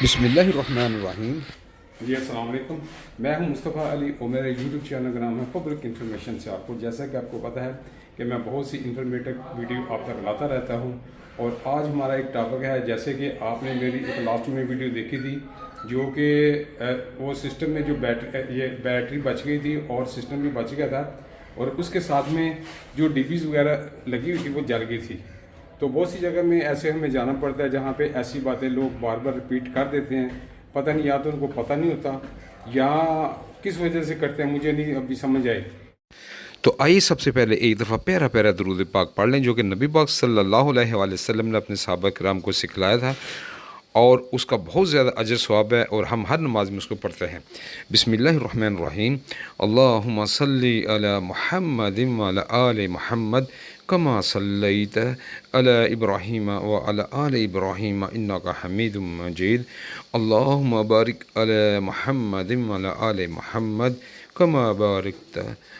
बिस्मिल्लाहिर्रहमानिर्रहीम। जी अस्सलाम वालेकुम। मैं हूं मुस्तफ़ा अली और मेरे यूट्यूब चैनल का नाम है पब्लिक इन्फॉर्मेशन से आपको। जैसा कि आपको पता है कि मैं बहुत सी इन्फॉर्मेटिव वीडियो आप तक लाता रहता हूं और आज हमारा एक टॉपिक है, जैसे कि आपने मेरी एक लास्ट में वीडियो देखी थी जो कि वो सिस्टम में जो बैटरी बच गई थी और सिस्टम भी बच गया था और उसके साथ में जो डिब्बीज़ वगैरह लगी हुई थी वो जल गई थी। तो बहुत सी जगह में ऐसे हमें जाना पड़ता है जहाँ पे ऐसी बातें लोग बार बार रिपीट कर देते हैं। पता नहीं, या तो उनको पता नहीं होता या किस वजह से करते हैं, मुझे नहीं अभी समझ आई। तो आइए सबसे पहले एक दफ़ा प्यारा प्यारा दुरूद पाक पढ़ लें जो कि नबी पाक सल्लल्लाहु अलैहि वसल्लम ने अपने सहाबा किराम को सिखलाया था और उसका बहुत ज़्यादा अजर सवाब है और हम हर नमाज में उसको पढ़ते हैं। बिस्मिल्लाहिर्रहमानिर्रहीम। अल्लाहुम्मा सल्ली अला मुहम्मदिन व अला आलि मुहम्मद कमा सल्लैत अला इब्राहीम व अला आलि इब्राहीम इन्नका हमीदुम मजीद। अल्लाहुम्मा बारिक अला मुहम्मदिन व अला आलि मुहम्मद कमा बारिकत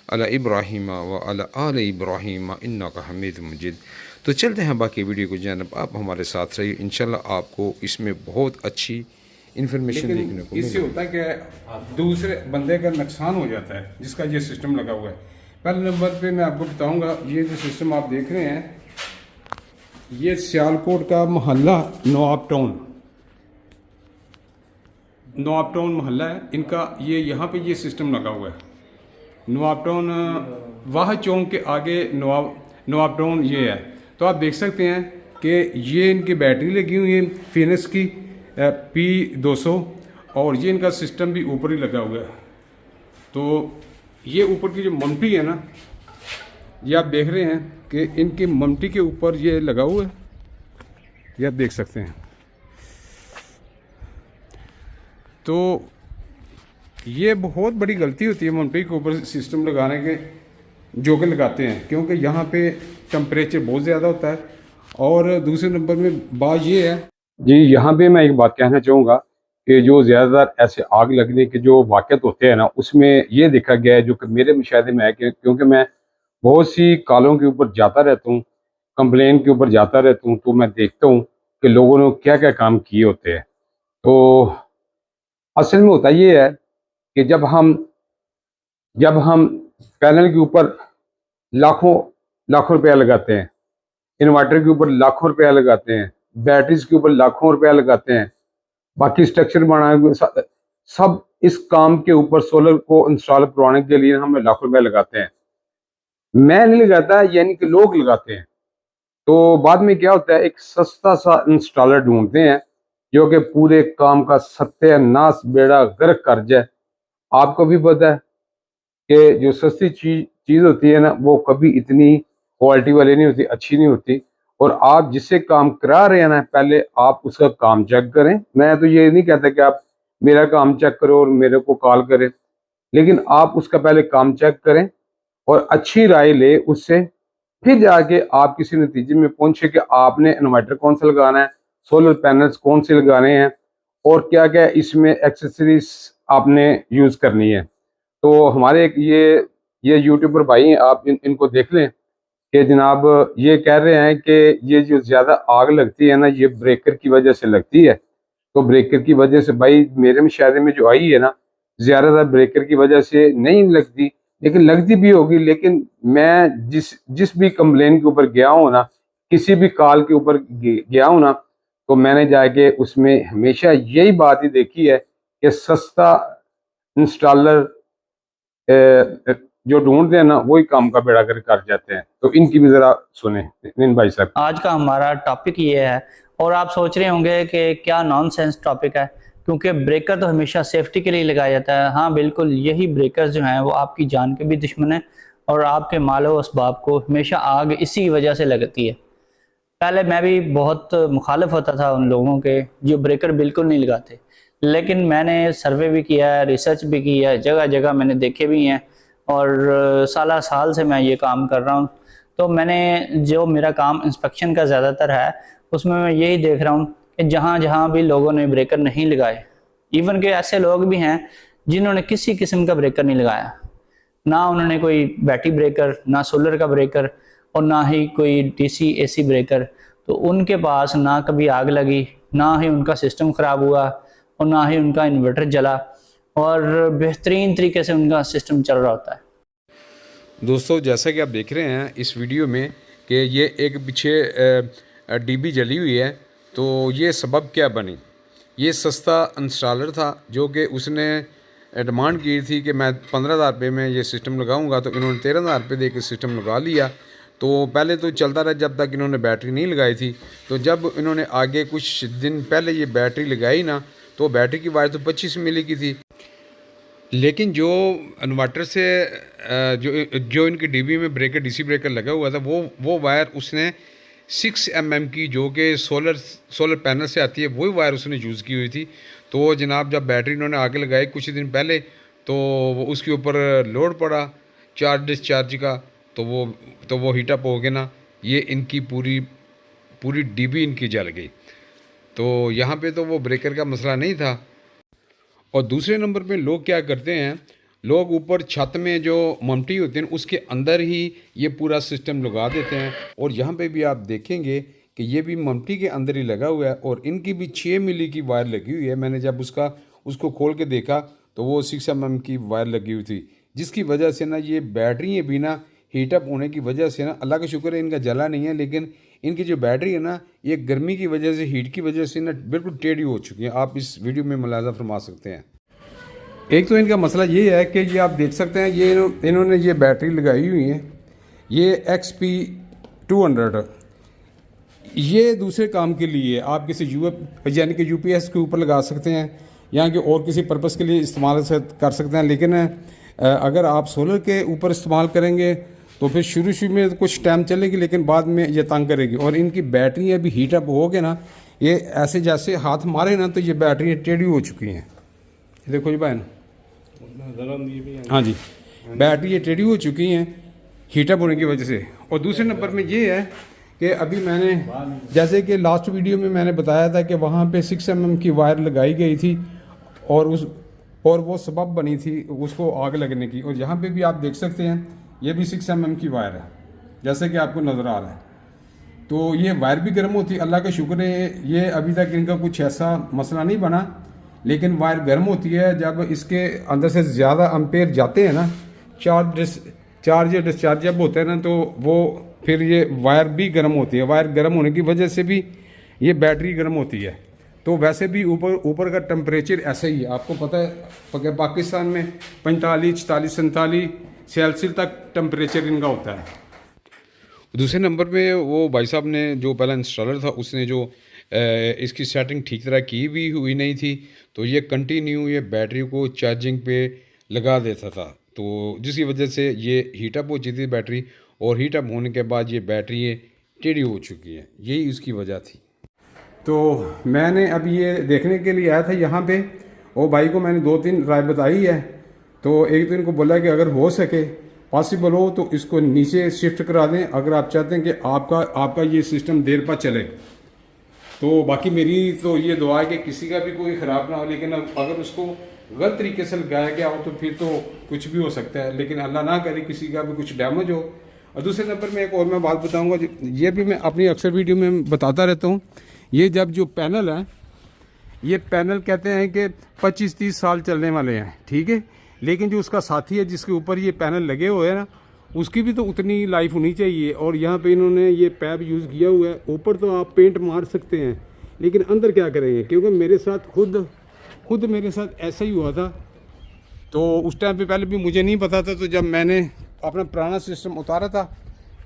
अला इब्राहीम व अला आलि इब्राहीम इन्नका हमीदुम मजीद। तो चलते हैं बाकी वीडियो को जानब, आप हमारे साथ रहिए, इंशाल्लाह आपको इसमें बहुत अच्छी इन्फॉर्मेशन देखने को इससे होता है कि दूसरे बंदे का नुकसान हो जाता है जिसका ये सिस्टम लगा हुआ है। पहले नंबर पे मैं आपको बताऊंगा, ये जो सिस्टम आप देख रहे हैं ये सियालकोट का मोहल्ला नवाब टाउन मोहल्ला है इनका। ये यहाँ पे ये सिस्टम लगा हुआ है नवाब टाउन, वाह चौक के आगे नवाब टाउन ये है। तो आप देख सकते हैं कि ये इनकी बैटरी लगी हुई है फिनिक्स की P200 और ये इनका सिस्टम भी ऊपर ही लगा हुआ है। तो ये ऊपर की जो ममटी है ना, ये आप देख रहे हैं कि इनकी ममटी के ऊपर ये लगा हुआ है, ये आप देख सकते हैं। तो ये बहुत बड़ी गलती होती है ममटी के ऊपर सिस्टम लगाने के जो कि लगाते हैं, क्योंकि यहाँ पे टेम्परेचर बहुत ज़्यादा होता है। और दूसरे नंबर में बात ये है जी, यहाँ पे मैं एक बात कहना चाहूँगा कि जो ज़्यादातर ऐसे आग लगने के जो वाक़यात होते हैं ना, उसमें ये देखा गया है जो कि मेरे मुशाहिदे में है कि क्योंकि मैं बहुत सी कॉलों के ऊपर जाता रहता हूँ, कंप्लेन के ऊपर जाता रहता हूँ, तो मैं देखता हूँ कि लोगों ने क्या क्या काम किए होते हैं। तो असल में होता ये है कि जब हम पैनल के ऊपर लाखों लाखों रुपया लगाते हैं, इन्वर्टर के ऊपर लाखों रुपया लगाते हैं, बैटरीज के ऊपर लाखों रुपया लगाते हैं, बाकी स्ट्रक्चर बनाने सब इस काम के ऊपर सोलर को इंस्टॉल करवाने के लिए हम लाखों रुपया लगाते हैं। मैं नहीं लगाता, यानी कि लोग लगाते हैं। तो बाद में क्या होता है, एक सस्ता सा इंस्टॉलर ढूंढते हैं जो कि पूरे काम का सत्यानाश बेड़ा गर्क कर जाए। आपको भी पता है कि जो सस्ती चीज़ होती है ना, वो कभी इतनी क्वालिटी वाली नहीं होती, अच्छी नहीं होती। और आप जिससे काम करा रहे हैं ना, पहले आप उसका काम चेक करें। मैं तो ये नहीं कहता कि आप मेरा काम चेक करो और मेरे को कॉल करें, लेकिन आप उसका पहले काम चेक करें और अच्छी राय ले उससे, फिर जाके आप किसी नतीजे में पहुंचे कि आपने इन्वर्टर कौन सा लगाना है, सोलर पैनल्स कौन से लगाने हैं और क्या क्या इसमें एक्सेसरीज आपने यूज़ करनी है। तो हमारे एक ये यूट्यूबर भाई हैं, आप इनको देख लें कि जनाब ये कह रहे हैं कि ये जो ज़्यादा आग लगती है ना, ये ब्रेकर की वजह से लगती है। तो ब्रेकर की वजह से भाई मेरे मुशाहिदे में जो आई है ना, ज़्यादातर ब्रेकर की वजह से नहीं लगती, लेकिन लगती भी होगी। लेकिन मैं जिस भी कंप्लेन के ऊपर गया हूँ ना, किसी भी कॉल के ऊपर गया हूँ ना, तो मैंने जाके उसमें हमेशा यही बात ही देखी है कि सस्ता इंस्टॉलर जो ढूंढते हैं ना, वही काम का बेड़ा गर्क कर जाते हैं। तो इनकी भी जरा सुने इन भाई साहब। आज का हमारा टॉपिक ये है और आप सोच रहे होंगे कि क्या नॉनसेंस टॉपिक है, क्योंकि ब्रेकर तो हमेशा सेफ्टी के लिए लगाया जाता है। हाँ बिल्कुल, यही ब्रेकर्स जो हैं वो आपकी जान के भी दुश्मन है और आपके मालो असबाब को हमेशा आग इसी वजह से लगती है। पहले मैं भी बहुत मुखालिफ होता था उन लोगों के जो ब्रेकर बिल्कुल नहीं लगाते, लेकिन मैंने सर्वे भी किया है, रिसर्च भी किया है, जगह जगह मैंने देखे भी हैं और साल से मैं ये काम कर रहा हूँ। तो मैंने जो मेरा काम इंस्पेक्शन का ज़्यादातर है उसमें मैं यही देख रहा हूँ कि जहाँ जहाँ भी लोगों ने ब्रेकर नहीं लगाए, इवन के ऐसे लोग भी हैं जिन्होंने किसी किस्म का ब्रेकर नहीं लगाया, ना उन्होंने कोई बैटरी ब्रेकर, ना सोलर का ब्रेकर और ना ही कोई डीसी एसी ब्रेकर। तो उनके पास ना कभी आग लगी, ना ही उनका सिस्टम ख़राब हुआ और ना ही उनका इन्वर्टर जला, और बेहतरीन तरीके से उनका सिस्टम चल रहा होता है। दोस्तों, जैसा कि आप देख रहे हैं इस वीडियो में कि ये एक पीछे डीबी जली हुई है, तो ये सबब क्या बनी? ये सस्ता इंस्टॉलर था जो कि उसने डिमांड की थी कि मैं 15,000 रुपये में ये सिस्टम लगाऊंगा, तो इन्होंने 13,000 रुपये दे के सिस्टम लगा लिया। तो पहले तो चलता रहा जब तक इन्होंने बैटरी नहीं लगाई थी। तो जब इन्होंने आगे कुछ दिन पहले ये बैटरी लगाई ना, तो बैटरी की वायर तो 25 मिली की थी, लेकिन जो इन्वर्टर से जो इनकी डीबी में ब्रेकर डीसी ब्रेकर लगा हुआ था, वो वायर उसने 6 mm की, जो कि सोलर पैनल से आती है, वही वायर उसने यूज़ की हुई थी। तो जनाब जब बैटरी इन्होंने आगे लगाई कुछ दिन पहले, तो वो उसके ऊपर लोड पड़ा चार्ज डिस्चार्ज का, तो वो हीटअप हो गया ना, ये इनकी पूरी डीबी इनकी जल गई। तो यहाँ पे तो वो ब्रेकर का मसला नहीं था। और दूसरे नंबर पे लोग क्या करते हैं, लोग ऊपर छत में जो ममटी होते हैं उसके अंदर ही ये पूरा सिस्टम लगा देते हैं। और यहाँ पे भी आप देखेंगे कि ये भी ममटी के अंदर ही लगा हुआ है, और इनकी भी 6 मिली की वायर लगी हुई है। मैंने जब उसको खोल के देखा तो वो 6 mm की वायर लगी हुई थी, जिसकी वजह से ना ये बैटरी भी ना हीटअप होने की वजह से ना, अल्लाह का शुक्र है इनका जला नहीं है, लेकिन इनकी जो बैटरी है ना, ये गर्मी की वजह से, हीट की वजह से ना बिल्कुल टेढ़ी हो चुकी है। आप इस वीडियो में मुलाजा फरमा सकते हैं। एक तो इनका मसला ये है कि ये आप देख सकते हैं, ये इन्होंने ये बैटरी लगाई हुई है, ये XP200, ये दूसरे काम के लिए आप किसी यानी कि UPS के ऊपर लगा सकते हैं, या कि और किसी पर्पज़ के लिए इस्तेमाल कर सकते हैं। लेकिन अगर आप सोलर के ऊपर इस्तेमाल करेंगे तो फिर शुरू में तो कुछ टाइम चलेगी, लेकिन बाद में ये तंग करेगी। और इनकी बैटरी अभी हीटअप हो गए ना, ये ऐसे जैसे हाथ मारे ना, तो ये बैटरी टेढ़ी हो चुकी हैं। देखो जी बहन, हाँ जी, बैटरी ये टेढ़ी हो चुकी हैं हीटअप होने की वजह से। और दूसरे नंबर में ये है कि अभी मैंने, जैसे कि लास्ट वीडियो में मैंने बताया था कि वहाँ पे 6 mm की वायर लगाई गई थी, और वो सबब बनी थी उसको आग लगने की। और यहाँ पे भी आप देख सकते हैं, ये भी 6 mm की वायर है, जैसे कि आपको नज़र आ रहा है। तो ये वायर भी गर्म होती है, अल्लाह का शुक्र है ये अभी तक इनका कुछ ऐसा मसला नहीं बना, लेकिन वायर गर्म होती है जब इसके अंदर से ज़्यादा अम्पेयर जाते हैं ना, चार्ज या डिस्चार्ज जब होते हैं ना, तो वो फिर ये वायर भी गर्म होती है। वायर गर्म होने की वजह से भी ये बैटरी गर्म होती है। तो वैसे भी ऊपर का टेम्परेचर ऐसा ही है, आपको पता है पाकिस्तान में 45, 44, 47 सेल्सियस तक टेम्परेचर इनका होता है। दूसरे नंबर में वो भाई साहब ने, जो पहला इंस्टॉलर था, उसने जो इसकी सेटिंग ठीक तरह की भी हुई नहीं थी, तो ये कंटिन्यू ये बैटरी को चार्जिंग पे लगा देता था, तो जिसकी वजह से ये हीटअप हो चुकी थी बैटरी, और हीटअप होने के बाद ये बैटरी ये टेढ़ी हो चुकी है, यही उसकी वजह थी। तो मैंने अभी ये देखने के लिए आया था यहाँ पे, और भाई को मैंने 2-3 राय बताई है। तो एक तो इनको बोला कि अगर हो सके, पॉसिबल हो, तो इसको नीचे शिफ्ट करा दें, अगर आप चाहते हैं कि आपका ये सिस्टम देर पर चले। तो बाकी मेरी तो ये दुआ है कि किसी का भी कोई ख़राब ना हो, लेकिन अगर उसको गलत तरीके से लगाया गया हो तो फिर तो कुछ भी हो सकता है, लेकिन अल्लाह ना करे किसी का भी कुछ डैमेज हो। और दूसरे नंबर में एक और मैं बात बताऊंगा, ये भी मैं अपनी अक्सर वीडियो में बताता रहता हूँ, ये जब जो पैनल है, ये पैनल कहते हैं कि 25-30 साल चलने वाले हैं, ठीक है, लेकिन जो उसका साथी है जिसके ऊपर ये पैनल लगे हुए हैं ना, उसकी भी तो उतनी लाइफ होनी चाहिए। और यहाँ पे इन्होंने ये पैप यूज़ किया हुआ है। ऊपर तो आप पेंट मार सकते हैं, लेकिन अंदर क्या करेंगे, क्योंकि मेरे साथ खुद मेरे साथ ऐसा ही हुआ था। तो उस टाइम पे पहले भी मुझे नहीं पता था, तो जब मैंने अपना पुराना सिस्टम उतारा था,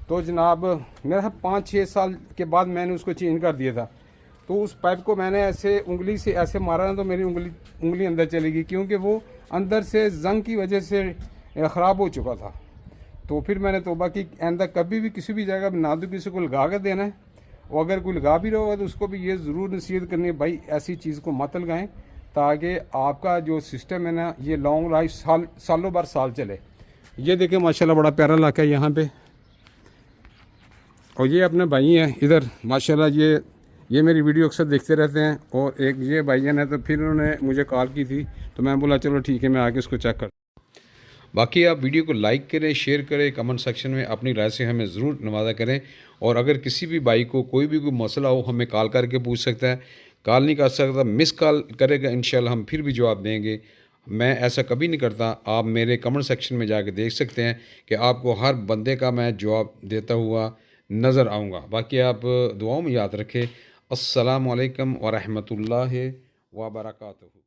तो जनाब मेरा 5-6 साल के बाद मैंने उसको चेंज कर दिया था। तो उस पाइप को मैंने ऐसे उंगली से ऐसे मारा ना, तो मेरी उंगली अंदर चली गई, क्योंकि वो अंदर से जंग की वजह से ख़राब हो चुका था। तो फिर मैंने तौबा की, आइंदा कभी भी किसी भी जगह ना तो किसी को लगा कर देना है, और अगर कोई लगा भी रहा होगा तो उसको भी ये ज़रूर नसीहत करनी है, भाई ऐसी चीज़ को मत लगाएं, ताकि आपका जो सिस्टम है ना, ये लॉन्ग लाइफ सालों बार साल चले। ये देखें माशाल्लाह बड़ा प्यारा इलाका है यहाँ पे, और ये अपने भाई हैं इधर माशाल्लाह, ये मेरी वीडियो अक्सर देखते रहते हैं। और एक ये भाईजान है, तो फिर उन्होंने मुझे कॉल की थी, तो मैं बोला चलो ठीक है, मैं आके इसको चेक कर। बाकी आप वीडियो को लाइक करें, शेयर करें, कमेंट सेक्शन में अपनी राय से हमें ज़रूर नवाजा करें। और अगर किसी भी भाई को कोई मसला हो, हमें कॉल करके पूछ सकता है, कॉल नहीं कर सकता, मिस कॉल करेगा, इंशाल्लाह हम फिर भी जवाब देंगे। मैं ऐसा कभी नहीं करता। आप मेरे कमेंट सेक्शन में जाके देख सकते हैं कि आपको हर बंदे का मैं जवाब देता हुआ नज़र आऊँगा। बाकी आप दुआओं में याद रखें। अस्सलामु अलैकुम व रहमतुल्लाहि व बरकातुहू।